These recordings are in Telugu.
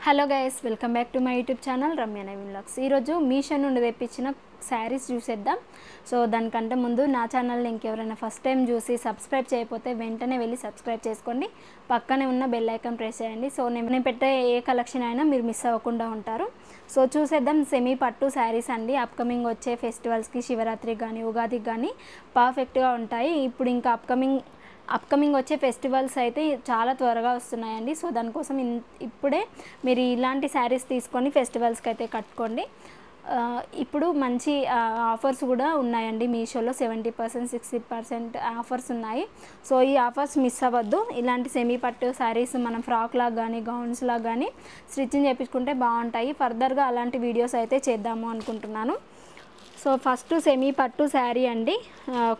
Hello guys, welcome back to my YouTube channel Ramya Naveen vlogs. ఈరోజు మీషో నుండి తెప్పించిన శారీస్ చూసేద్దాం. సో దానికంటే ముందు నా ఛానల్ని ఇంకెవరైనా ఫస్ట్ టైం చూసి సబ్స్క్రైబ్ చేయకపోతే వెంటనే వెళ్ళి సబ్స్క్రైబ్ చేసుకోండి. పక్కనే ఉన్న బెల్ ఐకాన్ ప్రెస్ చేయండి. సో నేను పెట్టే ఏ కలెక్షన్ అయినా మీరు మిస్ అవ్వకుండా ఉంటారు. సో చూసేద్దాం. సెమీ పట్టు శారీస్ అండి. అప్కమింగ్ వచ్చే ఫెస్టివల్స్కి, శివరాత్రికి కానీ ఉగాదికి కానీ పర్ఫెక్ట్గా ఉంటాయి. ఇప్పుడు ఇంకా అప్కమింగ్ వచ్చే ఫెస్టివల్స్ అయితే చాలా త్వరగా వస్తున్నాయండి. సో దానికోసం ఇప్పుడే మీరు ఇలాంటి శారీస్ తీసుకొని ఫెస్టివల్స్కి అయితే కట్టుకోండి. ఇప్పుడు మంచి ఆఫర్స్ కూడా ఉన్నాయండి మీషోలో. 70%, 60% ఆఫర్స్ ఉన్నాయి. సో ఈ ఆఫర్స్ మిస్ అవ్వద్దు. ఇలాంటి సెమీ పట్టు శారీస్ మనం ఫ్రాక్ లాగా కానీ గౌన్స్ లాగా కానీ స్టిచ్చింగ్ చేయించుకుంటే బాగుంటాయి. ఫర్దర్గా అలాంటి వీడియోస్ అయితే చేద్దాము అనుకుంటున్నాను. సో ఫస్ట్ సెమీ పట్టు శారీ అండి.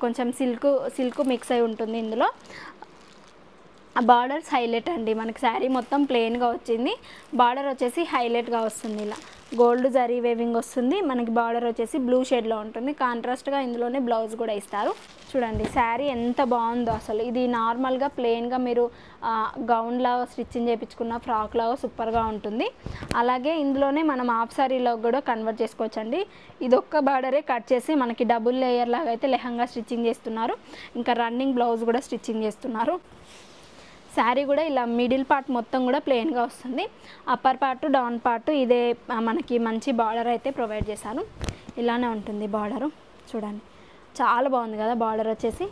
కొంచెం సిల్క్ మిక్స్ అయి ఉంటుంది. ఇందులో బార్డర్స్ హైలైట్ అండి. మనకి శారీ మొత్తం ప్లెయిన్గా వచ్చింది. బార్డర్ వచ్చేసి హైలైట్గా వస్తుంది. ఇలా గోల్డ్ జరీ వేవింగ్ వస్తుంది. మనకి బార్డర్ వచ్చేసి బ్లూ షేడ్లో ఉంటుంది. కాంట్రాస్ట్గా ఇందులోనే బ్లౌజ్ కూడా ఇస్తారు. చూడండి శారీ ఎంత బాగుందో అసలు. ఇది నార్మల్గా ప్లెయిన్గా మీరు గౌన్ లాగా స్టిచ్చింగ్ చేయించుకున్న ఫ్రాక్ లాగా సూపర్గా ఉంటుంది. అలాగే ఇందులోనే మనం హాఫ్ శారీలో కూడా కన్వర్ట్ చేసుకోవచ్చండి. ఇది ఒక్క బార్డరే కట్ చేసి మనకి డబుల్ లేయర్ లాగా అయితే లెహంగా స్టిచ్చింగ్ చేస్తున్నారు. ఇంకా రన్నింగ్ బ్లౌజ్ కూడా స్టిచ్చింగ్ చేస్తున్నారు. శారీ కూడా ఇలా మిడిల్ పార్ట్ మొత్తం కూడా ప్లెయిన్గా వస్తుంది. అప్పర్ పార్ట్, డౌన్ పార్ట్ ఇదే మనకి మంచి బార్డర్ అయితే ప్రొవైడ్ చేశాను. ఇలానే ఉంటుంది బార్డరు. చూడండి చాలా బాగుంది కదా. బార్డర్ వచ్చేసి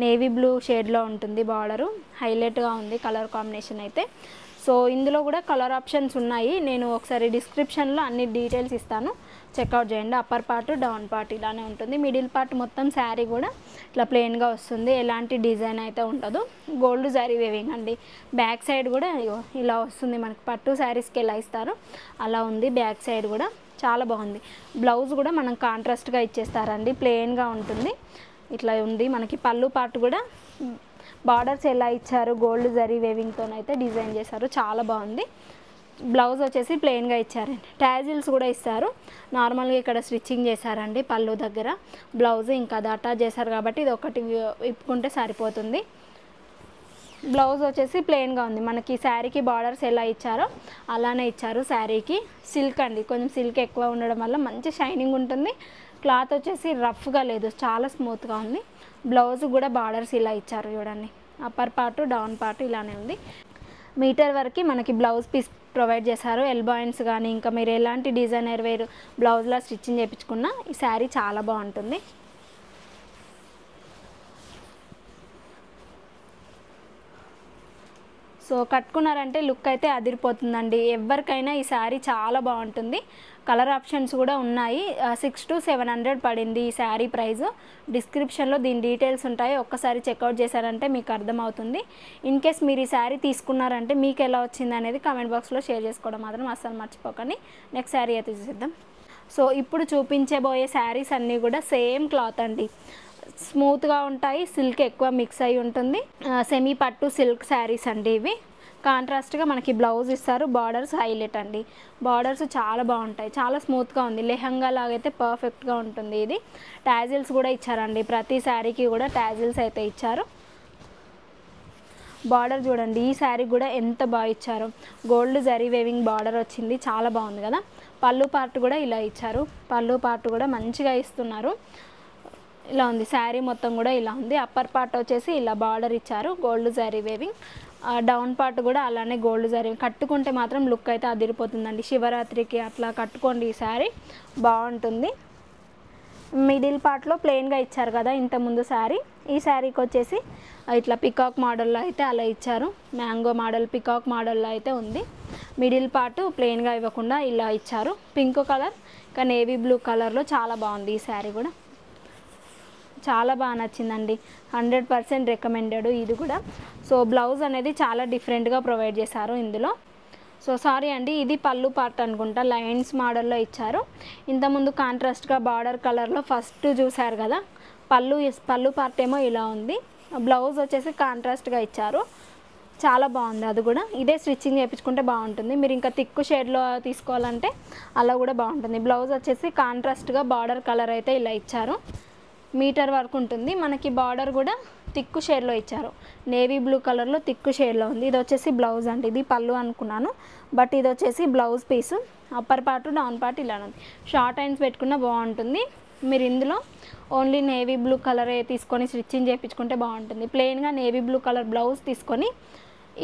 నేవీ బ్లూ షేడ్లో ఉంటుంది. బార్డరు హైలైట్గా ఉంది కలర్ కాంబినేషన్ అయితే. సో ఇందులో కూడా కలర్ ఆప్షన్స్ ఉన్నాయి. నేను ఒకసారి డిస్క్రిప్షన్లో అన్ని డీటెయిల్స్ ఇస్తాను, చెక్అవుట్ చేయండి. అప్పర్ పార్ట్, డౌన్ పార్ట్ ఇలానే ఉంటుంది. మిడిల్ పార్ట్ మొత్తం శారీ కూడా ఇట్లా ప్లెయిన్గా వస్తుంది. ఎలాంటి డిజైన్ అయితే ఉండదు. గోల్డ్ శారీ వేవింగ్ అండి. బ్యాక్ సైడ్ కూడా ఇలా వస్తుంది. మనకి పట్టు శారీస్కి ఎలా ఇస్తారు అలా ఉంది. బ్యాక్ సైడ్ కూడా చాలా బాగుంది. బ్లౌజ్ కూడా మనం కాంట్రాస్ట్గా ఇచ్చేస్తారండి. ప్లెయిన్గా ఉంటుంది. ఇట్లా ఉంది. మనకి పళ్ళు పార్ట్ కూడా బార్డర్స్ ఎలా ఇచ్చారు గోల్డ్ జరీ వేవింగ్తో అయితే డిజైన్ చేశారు. చాలా బాగుంది. బ్లౌజ్ వచ్చేసి ప్లెయిన్గా ఇచ్చారండి. ట్యాజిల్స్ కూడా ఇస్తారు. నార్మల్గా ఇక్కడ స్టిచ్చింగ్ చేశారండి పళ్ళు దగ్గర. బ్లౌజ్ ఇంకా అది అటాచ్ చేశారు కాబట్టి ఇది ఒకటి విప్పుకుంటే సరిపోతుంది. బ్లౌజ్ వచ్చేసి ప్లెయిన్గా ఉంది. మనకి శారీకి బార్డర్స్ ఎలా ఇచ్చారో అలానే ఇచ్చారు. శారీకి సిల్క్ అండి. కొంచెం సిల్క్ ఎక్కువ ఉండడం వల్ల మంచి షైనింగ్ ఉంటుంది. క్లాత్ వచ్చేసి రఫ్గా లేదు, చాలా స్మూత్గా ఉంది. బ్లౌజ్ కూడా బార్డర్స్ ఇలా ఇచ్చారు చూడండి. అప్పర్ పార్ట్, డౌన్ పార్ట్ ఇలానే ఉంది. మీటర్ వరకు మనకి బ్లౌజ్ పీస్ ప్రొవైడ్ చేశారు. ఎల్బాయిన్స్ కానీ ఇంకా మీరు ఎలాంటి డిజైనర్ వేర్ బ్లౌజ్లా స్టిచ్చింగ్ చేయించుకున్నా ఈ శారీ చాలా బాగుంటుంది. సో కట్టుకున్నారంటే లుక్ అయితే అదిరిపోతుందండి. ఎవరికైనా ఈ శారీ చాలా బాగుంటుంది. కలర్ ఆప్షన్స్ కూడా ఉన్నాయి. 600 to 700 పడింది ఈ శారీ ప్రైస్. డిస్క్రిప్షన్లో దీని డీటెయిల్స్ ఉంటాయి. ఒక్కసారి చెక్అవుట్ చేశారంటే మీకు అర్థమవుతుంది. ఇన్ కేస్ మీరు ఈ శారీ తీసుకున్నారంటే మీకు ఎలా వచ్చింది అనేది కామెంట్ బాక్స్లో షేర్ చేసుకోవడం మాత్రం అస్సలు మర్చిపోకండి. నెక్స్ట్ శారీ అయితే చూసేద్దాం. సో ఇప్పుడు చూపించబోయే శారీస్ అన్నీ కూడా సేమ్ క్లాత్ అండి. స్మూత్గా ఉంటాయి. సిల్క్ ఎక్కువ మిక్స్ అయి ఉంటుంది. సెమీ పట్టు సిల్క్ శారీస్ అండి ఇవి. కాంట్రాస్ట్గా మనకి బ్లౌజ్ ఇస్తారు. బార్డర్స్ హైలైట్ అండి. బార్డర్స్ చాలా బాగుంటాయి. చాలా స్మూత్గా ఉంది. లెహంగా లాగైతే పర్ఫెక్ట్గా ఉంటుంది. ఇది ట్యాజిల్స్ కూడా ఇచ్చారండి. ప్రతి శారీకి కూడా ట్యాజిల్స్ అయితే ఇచ్చారు. బార్డర్ చూడండి. ఈ శారీ కూడా ఎంత బాగా ఇచ్చారు. గోల్డ్ జరీ వేవింగ్ బార్డర్ వచ్చింది. చాలా బాగుంది కదా. పళ్ళు పార్ట్ కూడా ఇలా ఇచ్చారు. పళ్ళు పార్ట్ కూడా మంచిగా ఇస్తున్నారు. ఇలా ఉంది. శారీ మొత్తం కూడా ఇలా ఉంది. అప్పర్ పార్ట్ వచ్చేసి ఇలా బార్డర్ ఇచ్చారు gold zari weaving. Down part కూడా అలానే గోల్డ్ జరీ. కట్టుకుంటే మాత్రం లుక్ అయితే అదిరిపోతుందండి. శివరాత్రికి అట్లా కట్టుకోండి. ఈ శారీ బాగుంటుంది. మిడిల్ పార్ట్లో ప్లెయిన్గా ఇచ్చారు కదా ఇంతకుముందు శారీ. ఈ శారీకి వచ్చేసి ఇట్లా పికాక్ మోడల్లో అయితే అలా ఇచ్చారు. మ్యాంగో మోడల్, పికాక్ మోడల్లో అయితే ఉంది. మిడిల్ పార్ట్ ప్లెయిన్గా ఇవ్వకుండా ఇలా ఇచ్చారు. పింక్ కలర్ ఇంకా నేవీ బ్లూ కలర్లో చాలా బాగుంది. ఈ శారీ కూడా చాలా బాగా నచ్చిందండి. 100% రికమెండెడ్ ఇది కూడా. సో బ్లౌజ్ అనేది చాలా డిఫరెంట్గా ప్రొవైడ్ చేశారు ఇందులో. సో సారీ అండి, ఇది పళ్ళు పార్ట్ అనుకుంటా. లైన్స్ మోడల్లో ఇచ్చారు. ఇంతకుముందు కాంట్రాస్ట్గా బార్డర్ కలర్లో ఫస్ట్ చూశారు కదా. పళ్ళు పార్ట్ ఏమో ఇలా ఉంది. బ్లౌజ్ వచ్చేసి కాంట్రాస్ట్గా ఇచ్చారు. చాలా బాగుంది. అది కూడా ఇదే స్టిచ్చింగ్ చేయించుకుంటే బాగుంటుంది. మీరు ఇంకా థిక్ షేడ్లో తీసుకోవాలంటే అలా కూడా బాగుంటుంది. బ్లౌజ్ వచ్చేసి కాంట్రాస్ట్గా బార్డర్ కలర్ అయితే ఇలా ఇచ్చారు. మీటర్ వరకు ఉంటుంది. మనకి బార్డర్ కూడా థిక్ షేడ్లో ఇచ్చారు, నేవీ బ్లూ కలర్లో థిక్ షేడ్లో ఉంది. ఇది వచ్చేసి బ్లౌజ్ అండి, ఇది పళ్ళు అనుకున్నాను బట్ ఇది వచ్చేసి blouse piece. Upper part down part ఇలా ఉంది. షార్ట్ హ్యాండ్స్ పెట్టుకున్న బాగుంటుంది. మీరు ఇందులో ఓన్లీ నేవీ బ్లూ కలరే తీసుకొని స్టిచ్చింగ్ చేయించుకుంటే బాగుంటుంది. ప్లెయిన్గా నేవీ బ్లూ కలర్ బ్లౌజ్ తీసుకొని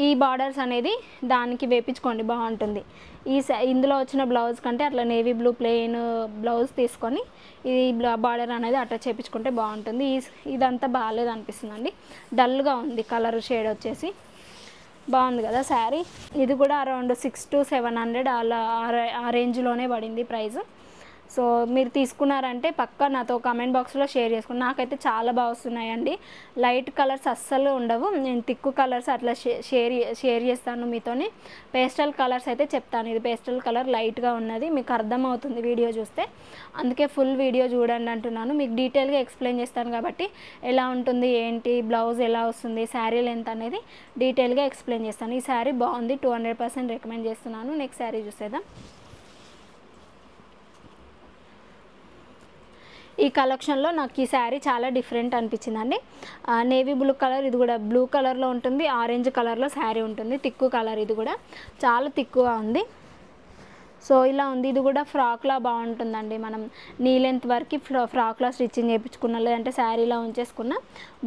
ఈ బార్డర్స్ అనేది దానికి వేపించుకోండి, బాగుంటుంది. ఇందులో వచ్చిన బ్లౌజ్ కంటే అట్లా నేవీ బ్లూ ప్లెయిన్ బ్లౌజ్ తీసుకొని ఈ బార్డర్ అనేది అటాచ్ చేయించుకుంటే బాగుంటుంది. ఇదంతా బాగాలేదు అనిపిస్తుందండి, డల్గా ఉంది కలర్ షేడ్ వచ్చేసి. బాగుంది కదా శారీ. ఇది కూడా అరౌండ్ 600 to 700 అలా ఆ రేంజ్లోనే పడింది ప్రైస్. సో మీరు తీసుకున్నారంటే పక్కా నాతో కామెంట్ బాక్స్లో షేర్ చేసుకోండి. నాకైతే చాలా బాగా వస్తున్నాయండి. లైట్ కలర్స్ అస్సలు ఉండవు. నేను థిక్ కలర్స్ అట్లా షేర్ చేస్తాను మీతోని. పేస్టల్ కలర్స్ అయితే చెప్తాను. ఇది పేస్టల్ కలర్ లైట్గా ఉన్నది, మీకు అర్థమవుతుంది వీడియో చూస్తే, అందుకే ఫుల్ వీడియో చూడండి అంటున్నాను. మీకు డీటెయిల్గా ఎక్స్ప్లెయిన్ చేస్తాను కాబట్టి ఎలా ఉంటుంది ఏంటి, బ్లౌజ్ ఎలా వస్తుంది, శారీ లెంత్ అనేది డీటెయిల్గా ఎక్స్ప్లెయిన్ చేస్తాను. ఈ శారీ బాగుంది, 200% రికమెండ్ చేస్తున్నాను. నెక్స్ట్ శారీ చూసేద్దాం. ఈ కలెక్షన్లో నాకు ఈ శారీ చాలా డిఫరెంట్ అనిపించిందండి. నేవీ బ్లూ కలర్, ఇది కూడా బ్లూ కలర్లో ఉంటుంది, ఆరెంజ్ కలర్లో శారీ ఉంటుంది. తిక్కు కలర్, ఇది కూడా చాలా తిక్కుగా ఉంది. సో ఇలా ఉంది. ఇది కూడా ఫ్రాక్లా బాగుంటుందండి. మనం నీ లెంత్ వరకు ఫ్రాక్లా స్టిచ్చింగ్ చేయించుకున్నా లేదంటే శారీలా ఉంచేసుకున్నా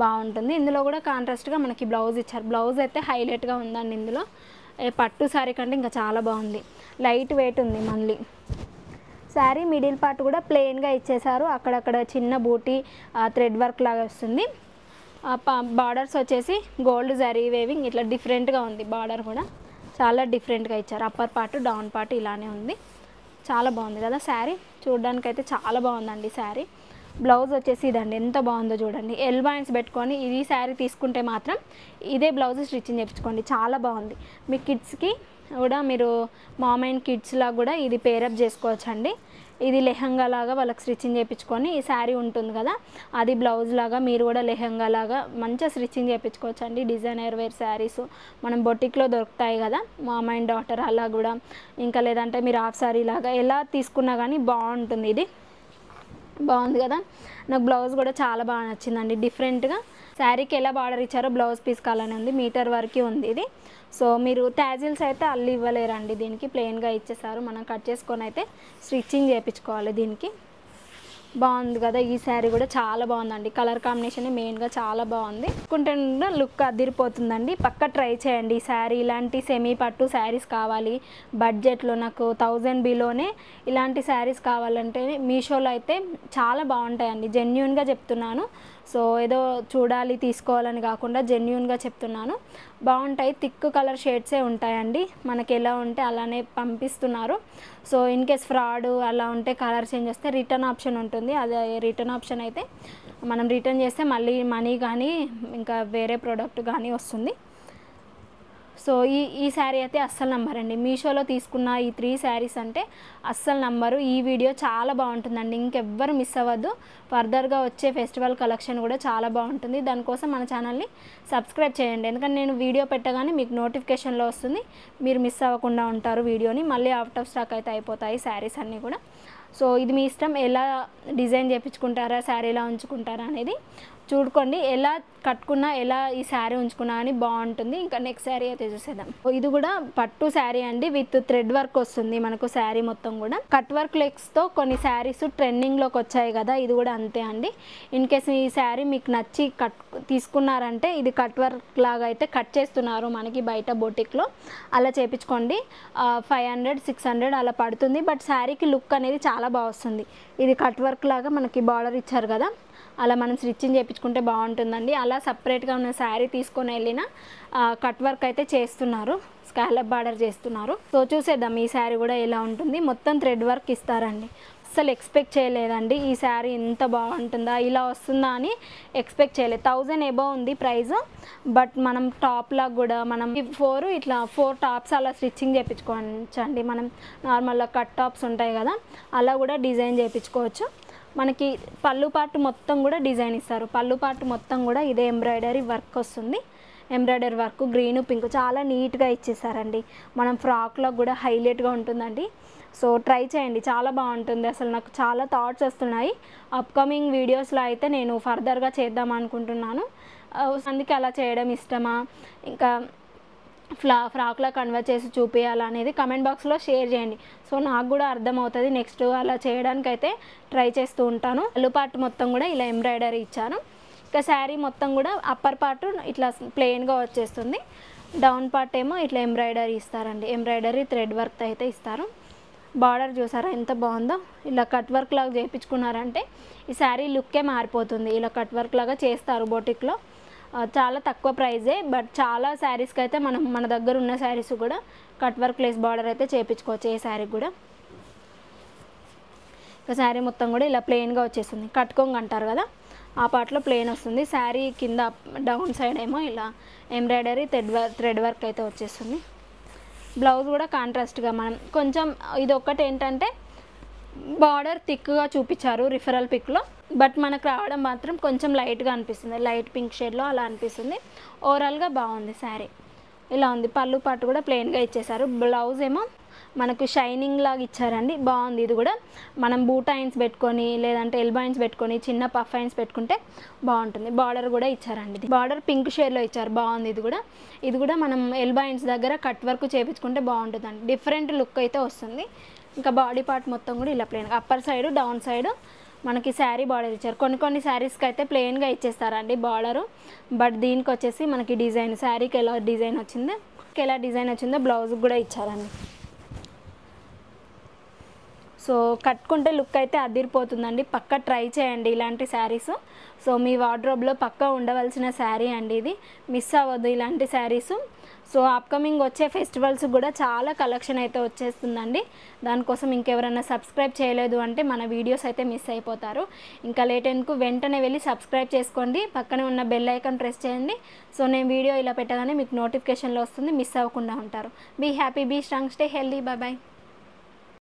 బాగుంటుంది. ఇందులో కూడా కాంట్రాస్ట్గా మనకి బ్లౌజ్ ఇచ్చారు. బ్లౌజ్ అయితే హైలైట్గా ఉందండి. ఇందులో పట్టు శారీ కంటే ఇంకా చాలా బాగుంది. లైట్ వెయిట్ ఉంది. మళ్ళీ శారీ మిడిల్ పార్ట్ కూడా ప్లెయిన్గా ఇచ్చేసారు. అక్కడక్కడ చిన్న బూటీ థ్రెడ్ వర్క్ లాగా వస్తుంది. బార్డర్స్ వచ్చేసి గోల్డ్ జరీ వేవింగ్ ఇట్లా డిఫరెంట్గా ఉంది. బార్డర్ కూడా చాలా డిఫరెంట్గా ఇచ్చారు. అప్పర్ పార్ట్ డౌన్ పార్ట్ ఇలానే ఉంది. చాలా బాగుంది కదా శారీ. చూడడానికైతే చాలా బాగుందండి శారీ. బ్లౌజ్ వచ్చేసి ఇదండి, ఎంత బాగుందో చూడండి. ఎల్ బాయింట్స్ పెట్టుకొని ఇది శారీ తీసుకుంటే మాత్రం ఇదే బ్లౌజ్ స్టిచ్చింగ్ చేయించుకోండి, చాలా బాగుంది. మీ కిడ్స్కి కూడా మీరు మామ్ అండ్ కిడ్స్ లాగా కూడా ఇది పేరప్ చేసుకోవచ్చు అండి. ఇది లెహంగా లాగా వాళ్ళకి స్టిచ్చింగ్ చేయించుకొని ఈ శారీ ఉంటుంది కదా అది బ్లౌజ్ లాగా మీరు కూడా లెహంగా లాగా మంచిగా స్టిచ్చింగ్ చేయించుకోవచ్చు అండి. డిజైనర్ వేర్ శారీస్ మనం బొటిక్లో దొరుకుతాయి కదా, మామ్ అండ్ డాటర్ అలా కూడా, ఇంకా లేదంటే మీరు హాఫ్ శారీ లాగా ఎలా తీసుకున్నా కానీ బాగుంటుంది. ఇది బాగుంది కదా. నాకు బ్లౌజ్ కూడా చాలా బాగా నచ్చిందండి. డిఫరెంట్గా శారీకి ఎలా బార్డర్ ఇచ్చారో బ్లౌజ్ పీస్ కాలని ఉంది, మీటర్ వరకు ఉంది ఇది. సో మీరు ట్యాజిల్స్ అయితే అల్లు ఇవ్వలేరండి, దీనికి ప్లెయిన్గా ఇచ్చేసారు. మనం కట్ చేసుకొని అయితే స్టిచ్చింగ్ చేయించుకోవాలి. దీనికి బాగుంది కదా. ఈ శారీ కూడా చాలా బాగుందండి. కలర్ కాంబినేషన్ మెయిన్గా చాలా బాగుంది. కొంటే లుక్ అదిరిపోతుందండి. పక్క ట్రై చేయండి ఈ శారీ. ఇలాంటి సెమీ పట్టు శారీస్ కావాలి బడ్జెట్లో, నాకు 1000 బిలోనే ఇలాంటి శారీస్ కావాలంటే మీషోలో అయితే చాలా బాగుంటాయండి. జెన్యూన్గా చెప్తున్నాను. సో ఏదో చూడాలి తీసుకోవాలని కాకుండా జెన్యూన్గా చెప్తున్నాను, బాగుంటాయి. థిక్ కలర్ షేడ్సే ఉంటాయండి. మనకి ఎలా ఉంటే అలానే పంపిస్తున్నారు. సో ఇన్ కేస్ ఫ్రాడ్ అలా ఉంటే కలర్ చేంజ్ వస్తే రిటర్న్ ఆప్షన్ ఉంటుంది. అదే రిటర్న్ ఆప్షన్ అయితే మనం రిటర్న్ చేస్తే మళ్ళీ మనీ కానీ ఇంకా వేరే ప్రోడక్ట్ కానీ వస్తుంది. సో ఈ శారీ అయితే అస్సలు నమ్మరండి. మీషోలో తీసుకున్న ఈ 3 శారీస్ అంటే అస్సలు నమ్మరు. ఈ వీడియో చాలా బాగుంటుందండి, ఇంకెవ్వరు మిస్ అవ్వద్దు. ఫర్దర్గా వచ్చే ఫెస్టివల్ కలెక్షన్ కూడా చాలా బాగుంటుంది. దానికోసం మన ఛానల్ని సబ్స్క్రైబ్ చేయండి, ఎందుకంటే నేను వీడియో పెట్టగానే మీకు నోటిఫికేషన్లో వస్తుంది. మీరు మిస్ అవ్వకుండా ఉంటారు వీడియోని. మళ్ళీ అవుట్ ఆఫ్ స్టాక్ అయితే అయిపోతాయి శారీస్ అన్నీ కూడా. సో ఇది మీ ఇష్టం, ఎలా డిజైన్ చేయించుకుంటారా శారీలా ఉంచుకుంటారా అనేది చూడుకోండి. ఎలా కట్టుకున్నా ఎలా ఈ శారీ ఉంచుకున్నా అని బాగుంటుంది. ఇంకా నెక్స్ట్ శారీ అయితే చూసేద్దాం. ఇది కూడా పట్టు శారీ అండి, విత్ థ్రెడ్ వర్క్ వస్తుంది మనకు శారీ మొత్తం కూడా. కట్ వర్క్ లెగ్స్తో కొన్ని శారీస్ ట్రెండింగ్లోకి వచ్చాయి కదా, ఇది కూడా అంతే అండి. ఇన్ కేస్ ఈ శారీ మీకు నచ్చి తీసుకున్నారంటే ఇది కట్ వర్క్ లాగా అయితే కట్ చేస్తున్నారు మనకి బయట బొటిక్లో, అలా చేయించుకోండి. 500-600 అలా పడుతుంది. బట్ శారీకి లుక్ అనేది చాలా బాగా వస్తుంది. ఇది కట్ వర్క్ లాగా మనకి బార్డర్ ఇచ్చారు కదా, అలా మనం స్టిచ్చింగ్ చేయించుకుంటే బాగుంటుందండి. అలా సపరేట్గా ఉన్న శారీ తీసుకొని వెళ్ళిన కట్ వర్క్ అయితే చేస్తున్నారు, స్కాలప్ బార్డర్ చేస్తున్నారు. సో చూసేద్దాం ఈ శారీ కూడా ఎలా ఉంటుంది. మొత్తం థ్రెడ్ వర్క్ ఇస్తారండి. అస్సలు ఎక్స్పెక్ట్ చేయలేదండి ఈ శారీ ఇంత బాగుంటుందా, ఇలా వస్తుందా అని ఎక్స్పెక్ట్ చేయలేదు. 1000 అబౌవ్ ఉంది ప్రైస్. బట్ మనం టాప్లా కూడా మనం 4 టాప్స్ అలా స్టిచ్చింగ్ చేయించుకోవచ్చండి. మనం నార్మల్గా కట్ టాప్స్ ఉంటాయి కదా, అలా కూడా డిజైన్ చేయించుకోవచ్చు. మనకి పళ్ళు పార్ట్ మొత్తం కూడా డిజైన్ ఇస్తారు. పళ్ళు పార్ట్ మొత్తం కూడా ఇదే ఎంబ్రాయిడరీ వర్క్ వస్తుంది. ఎంబ్రాయిడరీ వర్క్ గ్రీన్ పింక్ చాలా నీట్గా ఇచ్చేసారండి. మనం ఫ్రాక్లో కూడా హైలైట్గా ఉంటుందండి. సో ట్రై చేయండి, చాలా బాగుంటుంది. అసలు నాకు చాలా థాట్స్ వస్తున్నాయి. అప్కమింగ్ వీడియోస్లో అయితే నేను ఫర్దర్గా చేద్దాం అనుకుంటున్నాను. అందుకే అలా చేయడం ఇష్టమా, ఇంకా ఫ్రాక్లా కన్వర్ట్ చేసి చూపించాలనేది కమెంట్ బాక్స్లో షేర్ చేయండి. సో నాకు కూడా అర్థమవుతుంది, నెక్స్ట్ అలా చేయడానికైతే ట్రై చేస్తూ ఉంటాను. పళ్ళు పార్ట్ మొత్తం కూడా ఇలా ఎంబ్రాయిడరీ ఇచ్చాను. ఇంకా శారీ మొత్తం కూడా అప్పర్ పార్ట్ ఇట్లా ప్లెయిన్గా వచ్చేస్తుంది, డౌన్ పార్ట్ ఏమో ఇట్లా ఎంబ్రాయిడరీ ఇస్తారండి. ఎంబ్రాయిడరీ థ్రెడ్ వర్క్ అయితే ఇస్తారు. బార్డర్ చూసారా ఎంత బాగుందో, ఇలా కట్ వర్క్ లాగా చేయించుకున్నారంటే ఈ శారీ లుక్కే మారిపోతుంది. ఇలా కట్ వర్క్ లాగా చేస్తారు బొటిక్లో. చాలా తక్కువ ప్రైజే, బట్ చాలా శారీస్కి అయితే మన దగ్గర ఉన్న శారీస్ కూడా కట్ వర్క్ లేస్ బార్డర్ అయితే చేయించుకోవచ్చు ఏ శారీకి కూడా. ఇంకా శారీ మొత్తం కూడా ఇలా ప్లెయిన్గా వచ్చేస్తుంది, కట్టుకోంగ అంటారు కదా ఆ పార్ట్లో ప్లెయిన్ వస్తుంది. శారీ కింద డౌన్ సైడ్ ఏమో ఇలా ఎంబ్రాయిడరీ థ్రెడ్ వర్క్ అయితే వచ్చేస్తుంది. బ్లౌజ్ కూడా కాంట్రాస్ట్గా మనం కొంచెం ఇది ఒక్కటి ఏంటంటే బార్డర్ థిక్గా చూపించారు రిఫరల్ పిక్లో, బట్ మనకు రావడం మాత్రం కొంచెం లైట్గా అనిపిస్తుంది, లైట్ పింక్ షేడ్లో అలా అనిపిస్తుంది. ఓవరాల్గా బాగుంది శారీ, ఇలా ఉంది. పళ్ళు పాటు కూడా ప్లెయిన్గా ఇచ్చేసారు. బ్లౌజ్ ఏమో మనకు షైనింగ్ లాగా ఇచ్చారండి, బాగుంది. ఇది కూడా మనం బూట్ ఐన్స్ పెట్టుకొని లేదంటే ఎల్బో ఐన్స్ పెట్టుకొని చిన్న పఫ్ ఐన్స్ పెట్టుకుంటే బాగుంటుంది. బార్డర్ కూడా ఇచ్చారండి, బార్డర్ పింక్ షేడ్లో ఇచ్చారు, బాగుంది. ఇది కూడా మనం ఎల్బో ఐన్స్ దగ్గర కట్ వర్క్ చేయించుకుంటే బాగుంటుందండి, డిఫరెంట్ లుక్ అయితే వస్తుంది. ఇంకా బాడీ పార్ట్ మొత్తం కూడా ఇలా plain, upper side down side మనకి శారీ బార్డర్ ఇచ్చారు. కొన్ని శారీస్కి అయితే ప్లెయిన్గా ఇచ్చేస్తారండి బార్డరు, బట్ దీనికి వచ్చేసి మనకి డిజైన్, శారీకి ఎలా డిజైన్ వచ్చిందో బ్లౌజ్కి కూడా ఇచ్చారండి. సో కట్టుకుంటే లుక్ అయితే అదిరిపోతుందండి, పక్కా ట్రై చేయండి ఇలాంటి శారీస్. సో మీ వార్డ్రోబ్లో పక్కా ఉండవలసిన శారీ అండి ఇది, మిస్ అవ్వద్దు ఇలాంటి శారీస్. సో అప్కమింగ్ వచ్చే ఫెస్టివల్స్ కూడా చాలా కలెక్షన్ అయితే వచ్చేస్తుందండి. దానికోసం ఇంకెవరైనా సబ్స్క్రైబ్ చేయలేదు అంటే మన వీడియోస్ అయితే మిస్ అయిపోతారు. ఇంకా లేట్ ఎందుకు, వెంటనే వెళ్ళి సబ్స్క్రైబ్ చేసుకోండి, పక్కనే ఉన్న బెల్ ఐకాన్ ప్రెస్ చేయండి. సో నేను వీడియో ఇలా పెట్టగానే మీకు నోటిఫికేషన్లో వస్తుంది, మిస్ అవ్వకుండా ఉంటారు. Be happy, be strong, stay healthy, bye bye.